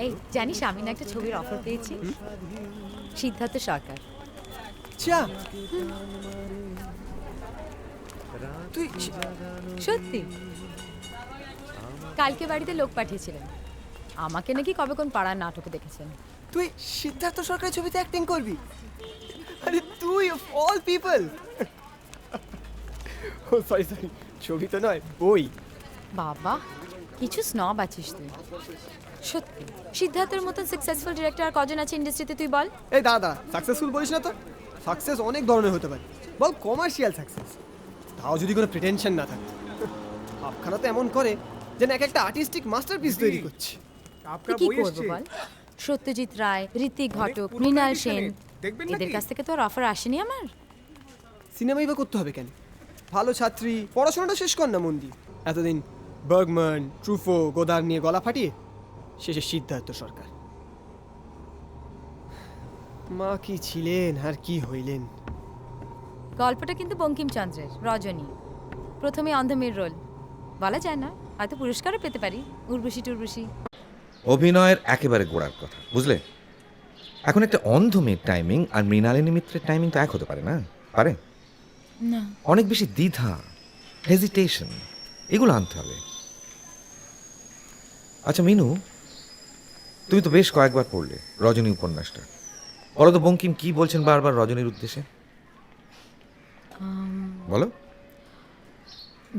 এই জানিস আমি না একটা ছবির অফার পেয়েছি, সিদ্ধার্থ সরকার। চা তুই সত্যি কালকে বাড়িতে লোক পাঠিয়েছিলেন, আমাকে নাকি কবে কোন পাড়ার নাটকে দেখেছেন। তুই সিদ্ধার্থ সরকারের ছবিতে অ্যাক্টিং করবি? আরে তুই অফ অল পিপল। ও সরি সরি, ছবি তো নয়, বই। বাবা কিছু স্নব আছিস তুই। সত্যি সিদ্ধার্থের মতন সাকসেসফুল ডিরেক্টর আর কজন আছে ইন্ডাস্ট্রিতে তুই বল। এই দাদা সাকসেসফুল বলিস না তো, সাকসেস অনেক ধরনের হতে পারে, বল কমার্শিয়াল সাকসেস। তাও যদি কোনো প্রিটেনশন না থাকে। আপনারা তো এমন করে যেন এক একটা আর্টিস্টিক মাস্টারপিস তৈরি করছে। তুই কি করবো বল? সত্যজিৎ রায়, ঋত্বিক ঘটক, মৃণাল সেন, এদের কাছ থেকে তো আর অফার আসেনি আমার। সিনেমাই বা করতে হবে কেন? ভালো ছাত্রী, পড়াশোনাটা শেষ কর না মন দিয়ে। এতদিন বার্গম্যান, ট্রুফো, গোদার নিয়ে গলা ফাটিয়ে শেষে সিদ্ধার্থ সরকার। মা কি ছিলেন আর কি হইলেন। গল্পটা কিন্তু বঙ্কিমচন্দ্রের, রজনী। প্রথমে অন্ধমের রোল, বলা যায় না, হয়তো পুরস্কারও পেতে পারি। উর্বশী টুর্বশী। অভিনয়ের একেবারে গোড়ার কথা, বুঝলে? এখন একটা অন্ধ মেয়ের টাইমিং আর মৃণালিনী মিত্রের টাইমিং তো এক হতে পারে না? পারে? না অনেক বেশি দ্বিধা, হেজিটেশন, এগুলো আনতে হবে। আচ্ছা মিনু, তুমি তো বেশ কয়েকবার পড়লে রজনী উপন্যাসটা, বলো তো বঙ্কিম কি বলছেন বারবার রজনীর উদ্দেশ্যে? বলো।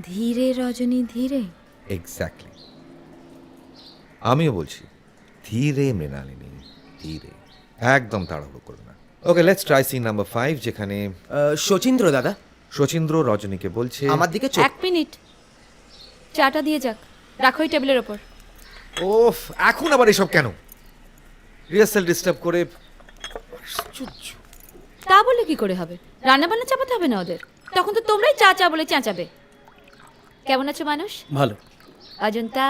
ধীরে রজনী ধীরে। এক্স্যাক্টলি, আমিও বলছি ধীরে মৃণালিনী ধীরে, একদম তাড়াহুড়ো করবে না। ওকে, লেটস ট্রাই সিন নাম্বার 5, যেখানে শচীন্দ্র দাদা শচীন্দ্র রজনীকে বলছে আমার দিকে এক মিনিট, চাটা দিয়ে যাক, রাখো এই টেবিলের ওপর। ওফ, এখন আবার এসব কেন? রিহার্সাল ডিস্টার্ব করে। তা বলে কি করে হবে? রান্না বান্না চাপাতে হবে না ওদের, তখন তো তোমরাই চা চা বলে চেঁচাবে। কেমন আছো মানুষ? ভালো। অজন্তা?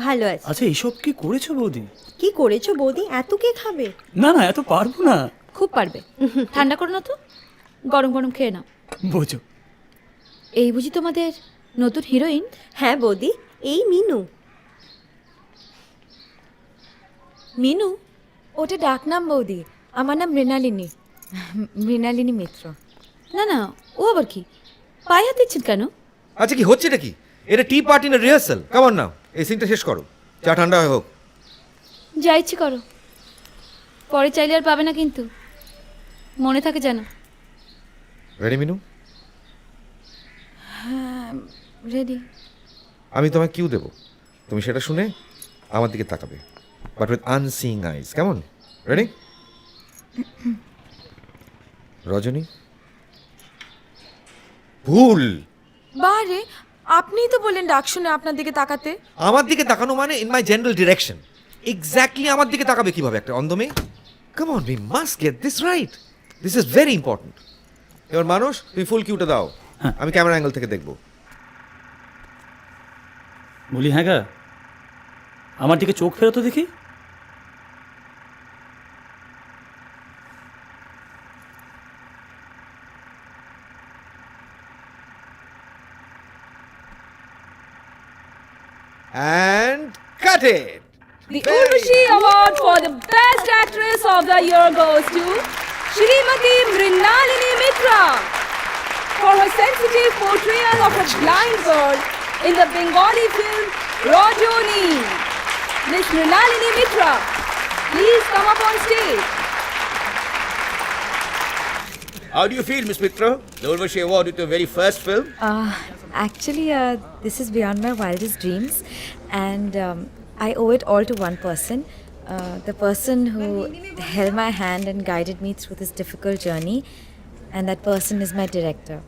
ভালো আছে। আচ্ছা এইসব কি করেছো বৌদি? কি করেছো বৌদি? এত কে খাবে? না না, এত পারবো না। খুব পারবে, ঠান্ডা করো না তো, গরম গরম খেয়ে নাও। বোঝো। এই বুঝি তোমাদের নতুন হিরোইন? হ্যাঁ বৌদি, এই মিনু। মিনু? ওটা ডাকনাম বৌদি, আমার নাম মৃণালিনী, মৃণালিনী মিত্র। না না, ও আবার কি পায়ে হাত দিচ্ছেন কেন? আচ্ছা কি হচ্ছে, এটা কি? এটা টি পার্টি না রিহার্সাল? কেমন নাও, এই সিনটা শেষ করো, চা ঠান্ডা হয়ে হোক। যা ইচ্ছে করো, পরে চাইলে আর পাবে না কিন্তু, মনে থাকে যেন। রেডি মিনু? রেডি। আমি তোমায় কিউ দেবো, তুমি সেটা শুনে আমার দিকে তাকাবে, বাট উইথ আনসিং আইজ। কেমন? রেডি? রজনী? ভুল। বারে, আপনিই তো বললেন ডাক শুনে আপনার দিকে তাকাতে। আমার দিকে তাকানো মানে in my general direction. Exactly আমার দিকে তাকাবে কিভাবে একটা অন্ধ মেয়ে? Come on, we must get this right, this is very important. এবার মানুষ, তুমি ফুল কিউটা দাও, আমি ক্যামেরা অ্যাঙ্গেল থেকে দেখবো। বলি হ্যাঁ গা, আমার দিকে চোখ ফেরতো দেখি। And cut it. The Urvashi Award for the Best Actress of the Year goes to Shrimati Mrinalini Mitra for her sensitive portrayal of a blind girl in the Bengali film Rajoni. Miss Mrinalini Mitra, please come up on stage. How do you feel, Miss Mitra? The Urvashi Award with your very first film? Actually, this is beyond my wildest dreams, and I owe it all to one person. The person who held my hand and guided me through this difficult journey, and that person is my director,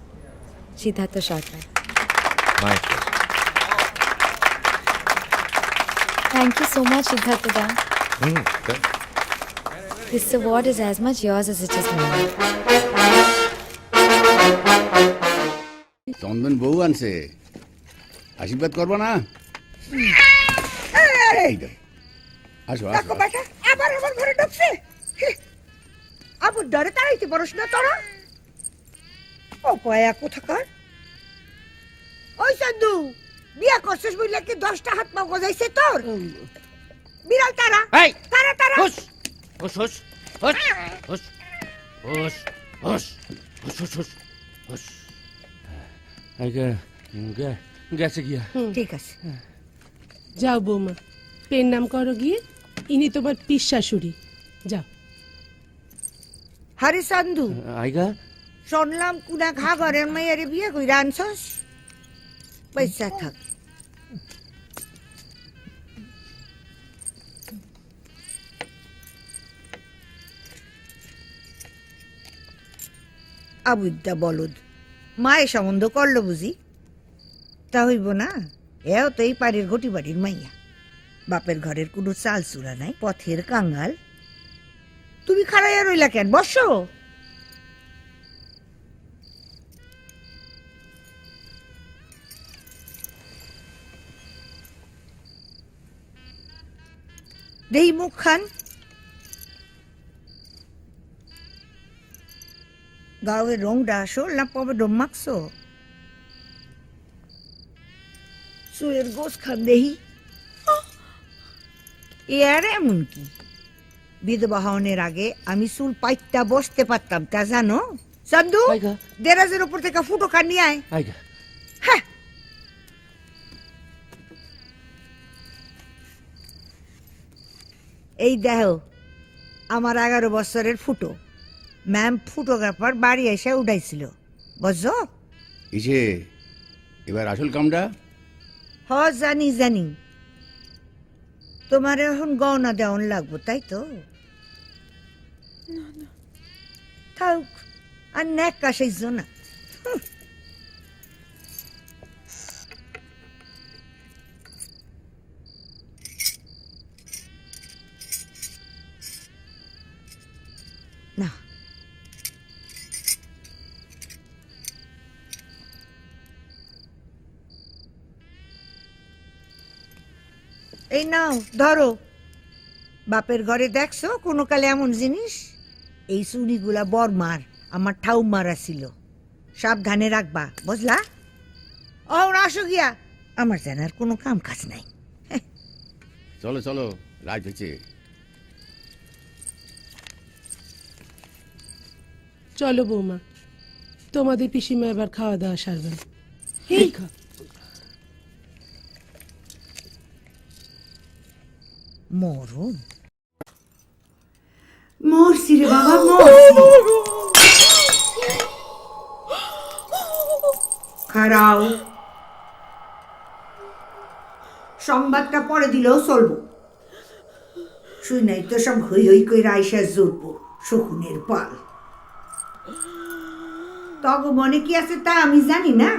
Siddhartha Sarkar. My Thank you so much, Siddhartha da. pleasure. This award is as much yours as it is mine. চন্দন বউ আনছে, আশীর্বাদ করবো না? এই তো, আসো আসো। আবার আমার ঘরে ঢুকছে। আবু ডরে তাড়াইতে পারস না তোরা? ও পয়া কোথাকার? ওই সাধু, বিয়া করছিস বুঝলে কি 10টা হাত পা গজাইছে তোর? বিড়াল তারা। হুস হুস হুস হুস হুস হুস হুস হুস হুস হুস হুস গেছে গিয়া ঠিক আছে যাও বৌমা পেন নাম করো গিয়ে ইনি তোমার পিস শাশুড়ি যাও হরি সান্ধু আইগা শুনলাম কুনা ঘা ঘরের মেয়ের বিয়ে কইরা আনছস পয়সা থাক আবুদ্দা বলদ মায়ে সম্বন্ধ করলো বুঝি তা হইব না এও তো এই পাড়ের ঘটি বাড়ির মাইয়া বাপের ঘরের কোনো চাল চূড়া নাই পথের কাঙ্গাল তুমি খাড়াইয়া রইলা কেন বসো দেই মুখ খান গাওয়ের রংটা আসল না পবে ডোম মাখছো চুলের গোস খান দেহি এর এমন কি বিধবা হওয়ার আগে আমি চুল পাইতা বসতে পারতাম তা জানো চান্দু আইগা। দেরাজের উপর থেকে ফুটো কান নিয়ে আয় আইগা হ্যাঁ এই দেহ আমার 11 বছরের ফুটো ম্যাম ফটোগ্রাফার বাড়ি এসে উঠাইছিল বুঝছো ইসে এবার আসল কামটা হ জানি জানি তোমার এখন গহনা দেওয়ান লাগবো তাই তো থাক আর নেক কাশাইছ না না এই নাও ধরো বাপের ঘরে দেখছো কোনো কালে এমন জিনিস এই চুড়িগুলা বরমার আমার ঠাউমার ছিল সাবধানে রাখবা বুঝলা ও আসো গিয়া আমার জানার কোনো কাম কাজ নাই চলো চলো রাত হয়েছে চলো বৌমা তোমাদের পিসিমা এবার খাওয়া দাওয়া সারবেন মরণ মরছি রে বাবা মরছি খারাও সংবাদটা পরে দিলেও চলবো শুই নাই তো সব হই হই কইরা আইসা জুটবো শকুনের পাল তগ মনে কি আছে তা আমি জানি না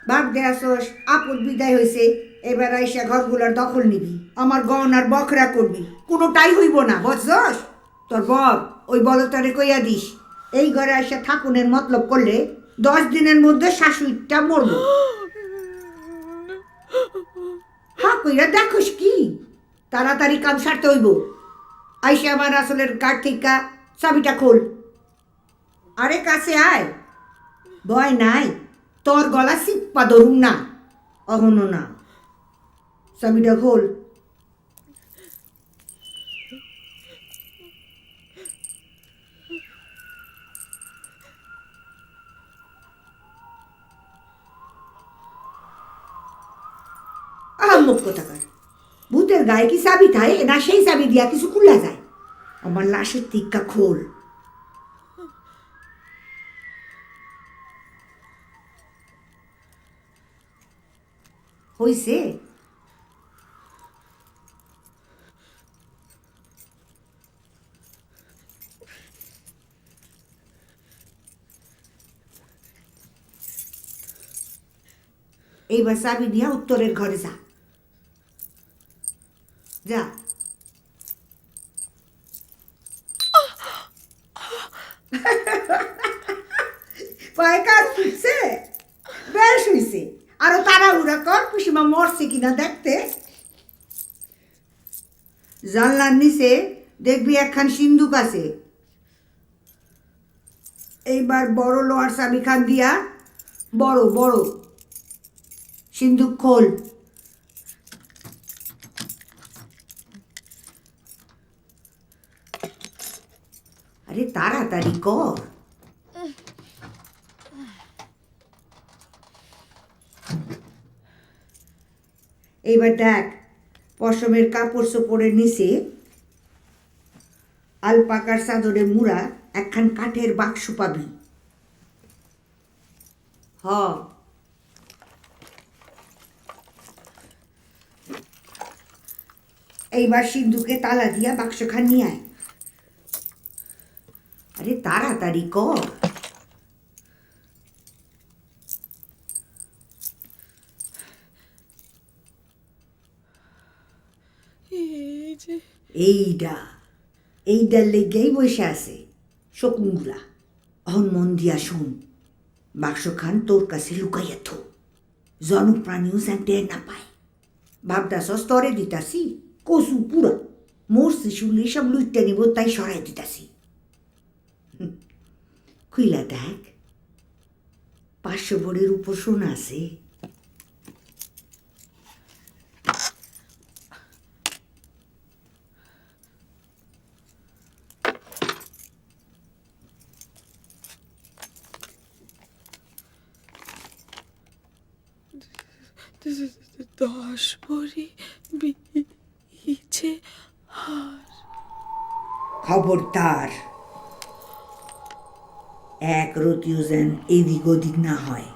বাপ দেয়াসস আপদ বিদায় হয়েছে এবার আইসা ঘরগুলার দখল নিবি আমার গহনার বখরা করবি কোনোটাই হইব না বুঝছস তোর বর ওই বলতারে কইয়া দিস এই ঘরে আইসা ঠাকুনের মতলব করলে 10 দিনের মধ্যে শাশুড়িটা মরব হ্যাঁ কইরা দেখোস কি তাড়াতাড়ি কাম সারতে হইব আইসা আমার আসলের কাঠ থেকে চাবিটা খোল আরে কাছে আয় ভয় নাই তোর গলা সিপ্পা ধরুম না অহনো না চাবিটা খোল আহম্মক কোথাকার ভূতের গায়ে কি চাবি থাকে না সেই চাবি দিয়া কিছু খুলা যায় আমার লাশের টিক্কা খোল হইছে এইবার চাবি দিয়া উত্তরের ঘরে যা যা পায়ে কাজ ফুটছে বেশ হইছে আরো তাড়াহুড়া কর পিসিমা মরছে কিনা দেখতে জানলার নিচে দেখবি একখান সিন্দুক আছে এইবার বড় লোহার চাবি খান দিয়া বড় বড় সিন্দুক খোল আরে তাড়াতাড়ি কর। এইবার দেখ, পশমের কাপড় চোপড়ের নিচে আলপাকার চাদরে মুড়া একখান কাঠের বাক্স পাবি। হ, এইবার সিন্ধুকে তালা দিয়া বাক্সখান নিয়ে আয়। আরে তাড়াতাড়ি কর। এইডা এইডার লেগেই বসে আছে শকুনগুলা। অহন মন দিয়া শুন, বাক্সখান তোর কাছে লুকাইয়া থো, জনপ্রাণীও যেন টের না পায়। ভাবদাসস তরে দিতাছি, কচু পুরা মরছি শুনলে সব লুইটা নিব, তাই সরাই দিতাছি। খুইলা দেখ, 500 ভরির উপর সোনা আছে। দশ ভরি বিছে খবরদার, এক রতিও যেন এদিক ওদিক না হয়।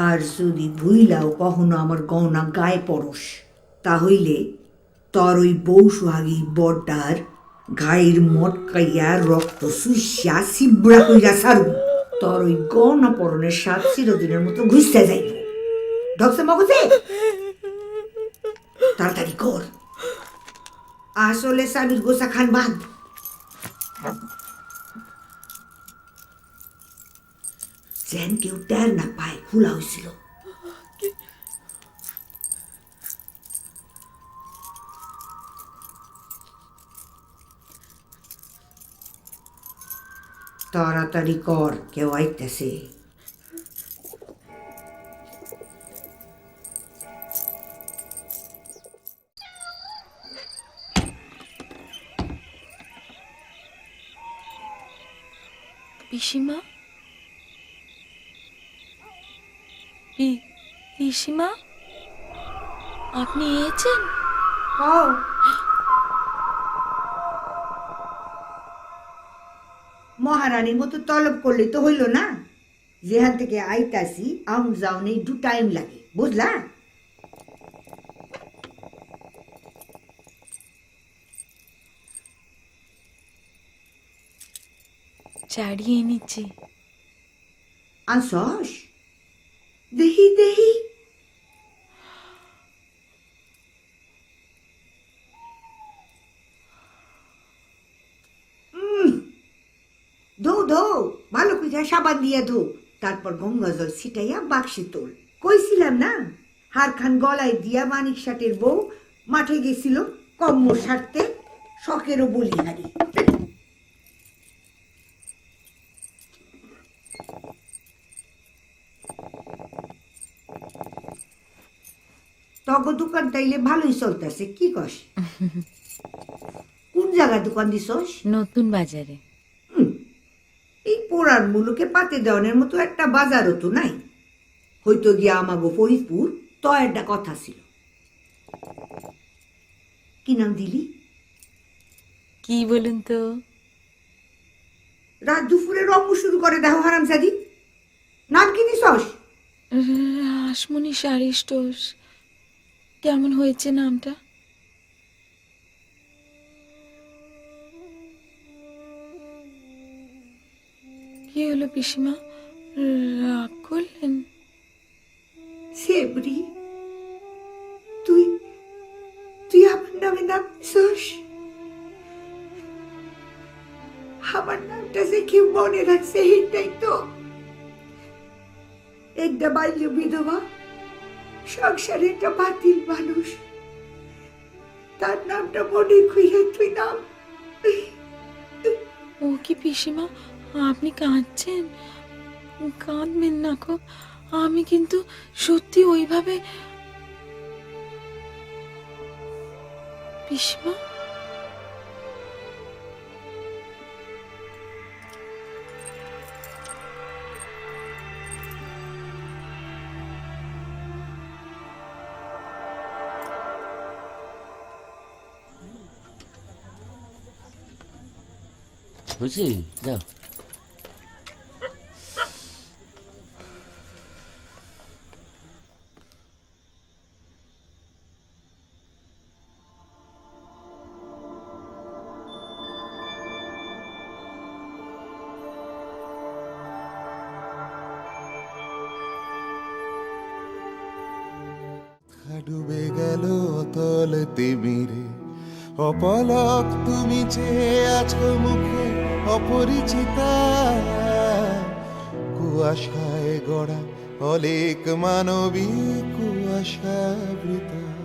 আর যদি ভুইলাও কখনো আমার গহনা গায়ে পরশ, তাহলে তোর ওই বউ সোহাগী বড়টার গায়ের মটকাইয়া রক্ত সুইসা সিবড়া কইরা সারু। তোর ওই গহনা পরনের স্বাদ চিরদিনের মতো ঘুষতে যাইব। ঢকছে মগজে, তাড়াতাড়ি কর। আসলে স্বামীর গোসা খান বাদ। যেন কেউ টের না পায় খোলা হয়েছিল। তাড়াতাড়ি কর, কেউ আইতেছে। পিসিমা, পিসিমা, আপনি এসেছেন? মহারানীর মতো তলব করলে তো হইল না। যেখান থেকে আইতাছি আউন যাওন একটু টাইম লাগে, বুঝলা? চাড়িয়ে নিচ্ছি। আনসস দেহি দেহি। ধো ধো, ভালো করে সাবান দিয়ে ধো, তারপর গঙ্গা জল ছিটাইয়া বাক্সে তোল। কইছিলাম না, হারখান গলায় দিয়া মানিক ষাটের বউ মাঠে গেছিল কম্ম সারতে, শখেরও বলিহারি। তগ দোকান তাইলে ভালোই চলতেছে, কি কস? কোন জায়গায় দোকান দিছস? নতুন বাজারে। এই পোড়ার মুলুকে পাতে দেওয়ানের মতো একটা বাজারও তো নাই। হয়তো গিয়া আমাগো ফরিদপুর তো একটা কথা ছিল। কি নাম দিলি? কি বলুন তো? রাত দুপুরে রঙ্গ শুরু করে দেখো হারামজাদি। নাম কি দিছস? রাসমণি শাড়ি স্টোর। কেমন হয়েছে নামটা? কি হলো পিসিমা, রাগ করলেন? সেবরি, তুই তুই আমার নামে নাম দিছস? আমার নামটা যে কেউ মনে রাখছে এটাই তো। একটা বাল্য বিধবা, সংসারে একটা বাতিল মানুষ, তার নামটা মনে কইরা তুই নাম। ও কি পিসিমা, আপনি কাঁদছেন? কাঁদবেন না গো, আমি কিন্তু সত্যি ওইভাবে। পিসিমা, হয়েছে যাও। ডুবে গেল অতল তিমিরে, অপলক তুমি চেয়ে আছো মুখে অপরিচিতা। কুয়াশায় গড়া অলেক মানবিক কুয়াশাবৃতা।